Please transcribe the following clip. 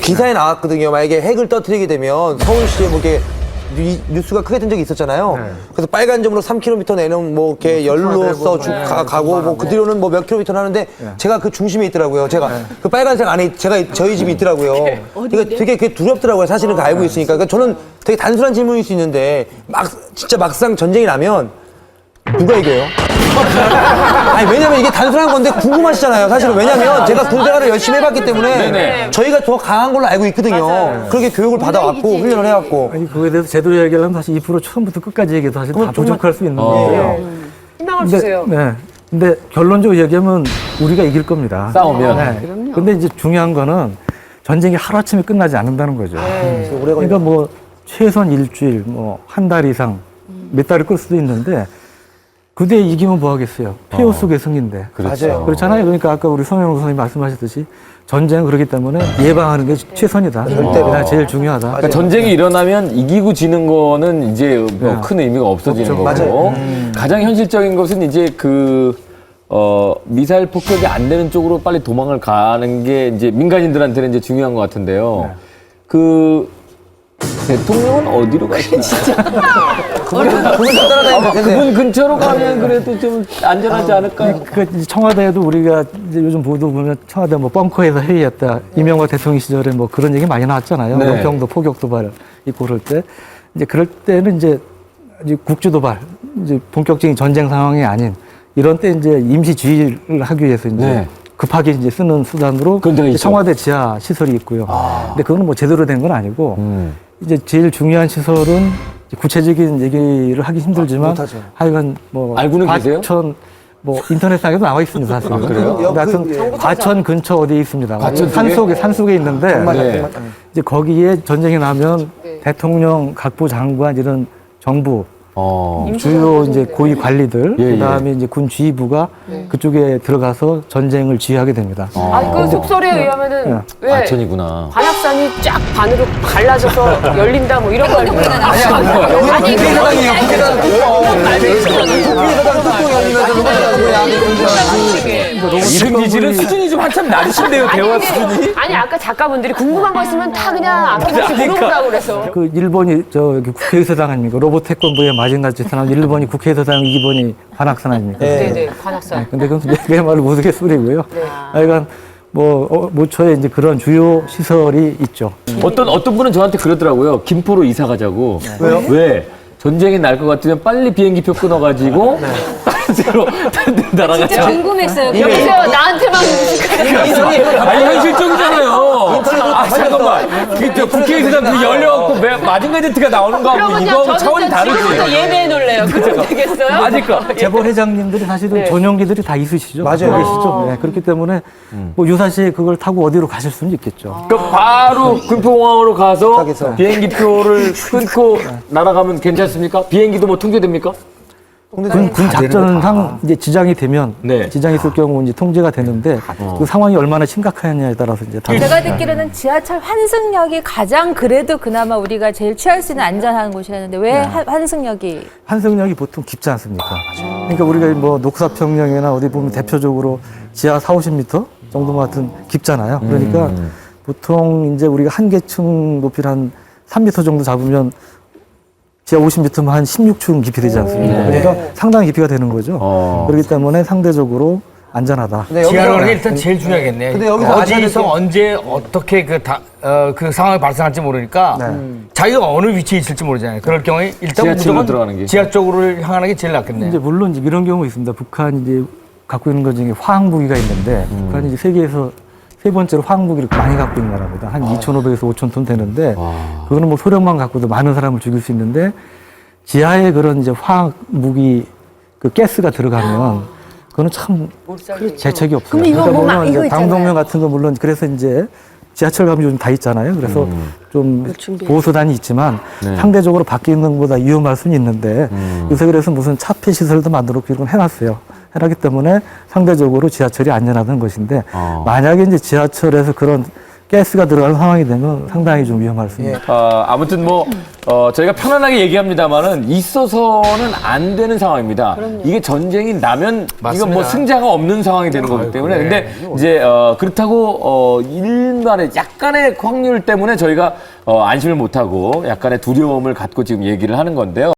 기사에 나왔거든요. 만약에 핵을 떨어뜨리게 되면 서울시에 뭐 이렇게 뉴스가 크게 된 적이 있었잖아요. 그래서 빨간 점으로 3km 내는 뭐 이렇게 열로서 쭉 가고 뭐 그 뒤로는 뭐 몇 킬로미터를 하는데 제가 그 중심에 있더라고요. 제가 그 빨간색 안에 저희 집이 있더라고요. 그러니까 되게 그게 두렵더라고요. 사실은 그 알고 있으니까. 그러니까 저는 되게 단순한 질문일 수 있는데 진짜 막상 전쟁이 나면 누가 이겨요? 아니 왜냐면 이게 단순한 건데 궁금하시잖아요. 사실은 왜냐면 제가 군생활을 열심히 해봤기 때문에 저희가 더 강한 걸로 알고 있거든요. 그렇게 교육을 받아왔고 훈련을 해왔고. 아니 그거에 대해서 제대로 얘기하려면 사실 2% 처음부터 끝까지 얘기해도 사실 다 부족할 수 있는 거예요. 희망을 주세요. 네. 근데 결론적으로 얘기하면 우리가 이길 겁니다. 싸우면. 네. 근데 이제 중요한 거는 전쟁이 하루아침에 끝나지 않는다는 거죠. 그러니까 뭐 최소한 일주일, 뭐 한 달 이상, 몇 달을 끌 수도 있는데 그대 이기면 뭐 하겠어요? 폐허 속의 승인데. 맞아요. 그렇잖아요. 그러니까 아까 우리 성현우 선생님이 말씀하셨듯이 전쟁은 그렇기 때문에 예방하는 게 최선이다. 그게 제일 중요하다. 그러니까 전쟁이 일어나면 이기고 지는 거는 이제 뭐 큰 의미가 없어지는 거고. 맞아요. 가장 현실적인 것은 이제 미사일 폭격이 안 되는 쪽으로 빨리 도망을 가는 게 이제 민간인들한테는 이제 중요한 것 같은데요. 대통령은 어디로 가시나요? 그분 좀 따라다니면 되는데. 그분 근처로 가면 그래도 좀 안전하지 않을까요? 그러니까 이제 청와대에도 우리가 이제 요즘 보도 보면 청와대 뭐 벙커에서 회의했다. 이명박 대통령 시절에 뭐 그런 얘기 많이 나왔잖아요. 네. 연평도 포격 도발 있고 그럴 때 이제 그럴 때는 이제 국주 도발 이제 본격적인 전쟁 상황이 아닌 이런 때 이제 임시 지휘를 하기 위해서 이제 네. 급하게 이제 쓰는 수단으로 그런 데가 이제 있죠. 청와대 지하 시설이 있고요. 근데 그거는 뭐 제대로 된 건 아니고 이제 제일 중요한 시설은 구체적인 얘기를 하기 힘들지만 못하죠. 하여간 뭐 알고는 계세요? 과천 뭐 인터넷상에도 나와 있습니다. 사실. 그래요? 근데 하여튼 과천 근처 어디에 있습니다. 과천 산 속에 있는데 네. 이제 거기에 전쟁이 나면 대통령, 각부 장관 이런 정부 주요 이제 고위 관리들 예, 그다음에 이제 군 지휘부가 그쪽에 들어가서 전쟁을 지휘하게 됩니다. 그 속설에 의하면은 왜 과천이구나. 관악산이 쫙 반으로 갈라져서 열린다 뭐 이런 거 여기는 국회의사당이에요. 국회의사당 뚜껑 열리면서 이승기지는 수준이 좀 한참 낮으신데요, 대화 수준이? 아니 아까 작가분들이 궁금한 거 있으면 다 그냥 앞에 물어보라고 그래서 그 일본이 저기 국회의사당 아닙니까? 로봇 태권브의 마징가츠 사람 일본이 국회의사당, 2번이 관악산 아닙니까? 네네 관악산 근데 그건 내 말을 우스갯소리고요. 하여간 뭐 모처에 이제 그런 주요 시설이 있죠. 어떤 분은 저한테 그러더라고요. 김포로 이사 가자고. 왜요? 왜? 전쟁이 날 것 같으면 빨리 비행기표 끊어가지고 다른 데로 날아가자. 진짜 궁금했어요. 여보세요 나한테만 묻을까요? 아니 현실적이잖아요. 잠깐만. 국회의사당 그 열려갖고 마징가제트가 나오는 거하고 그러면요 이거 차원이 저는 지금부터 다르지. 예매해 놓을래요. 그럼 되겠어요? 아니까. 재벌 회장님들이 사실은 네. 전용기들이 다 있으시죠. 맞아요. 갖고 계시죠. 네, 그렇기 때문에 뭐 유사시에 그걸 타고 어디로 가실 수는 있겠죠. 그럼 바로 군포공항으로 가서 가겠어요. 비행기표를 끊고 날아가면 괜찮습니까? 비행기도 뭐 통제됩니까? 군 작전상 이제 지장이 되면 네. 지장이 있을 경우 이제 통제가 되는데 그 상황이 얼마나 심각하냐에 따라서 이제 다 제가 듣기로는 지하철 환승역이 가장 그래도 그나마 우리가 제일 취할 수 있는 안전한 곳이라는데 왜 환승역이? 환승역이 보통 깊지 않습니까? 그러니까 우리가 뭐 녹사평양이나 어디 보면 대표적으로 지하 4, 50m 정도만 같은 깊잖아요. 그러니까 보통 이제 우리가 한계층 높이를 한 3m 정도 잡으면 지하 50m면 한 16층 깊이 되지 않습니까? 그러니까 상당히 깊이가 되는 거죠. 그렇기 때문에 상대적으로 안전하다. 지하로 가는 게 일단 제일 중요하겠네. 근데 여기서 어디서 언제 어떻게 그 상황이 발생할지 모르니까 자기가 어느 위치에 있을지 모르잖아요. 그럴 경우에 일단 지하철로 무조건 들어가는 게. 지하 쪽으로 향하는 게 제일 낫겠네. 이제 물론 이제 이런 경우 있습니다. 북한이 이제 갖고 있는 것 중에 화학 무기가 있는데 북한이 이제 세계에서 세 번째로 화학 무기를 많이 갖고 있는 나라입니다. 한 2,500에서 5,000톤 되는데 그거는 뭐 소량만 갖고도 많은 사람을 죽일 수 있는데 지하에 그런 이제 화학 무기 그 가스가 들어가면 그거는 참 대책이 없어요. 그럼 이거 뭐 막 이거 있잖아요. 방독면 같은 거 물론 그래서 이제 지하철 가면 요즘 다 있잖아요. 그래서 좀 보수단이 있지만 상대적으로 밖에 있는 것보다 위험할 수는 있는데 요새 그래서 무슨 차폐 시설도 만들었고 이런 거 해놨어요. 해놨기 때문에 상대적으로 지하철이 안전하다는 것인데 만약에 이제 지하철에서 그런 가스가 들어갈 상황이 되면 상당히 좀 위험할 수 있습니다. 아무튼 뭐 저희가 편안하게 얘기합니다만은 있어서는 안 되는 상황입니다. 이게 전쟁이 나면 이건 뭐 승자가 없는 상황이 되는 거기 때문에 근데 이제 그렇다고 일말의 약간의 확률 때문에 저희가 안심을 못하고 약간의 두려움을 갖고 지금 얘기를 하는 건데요.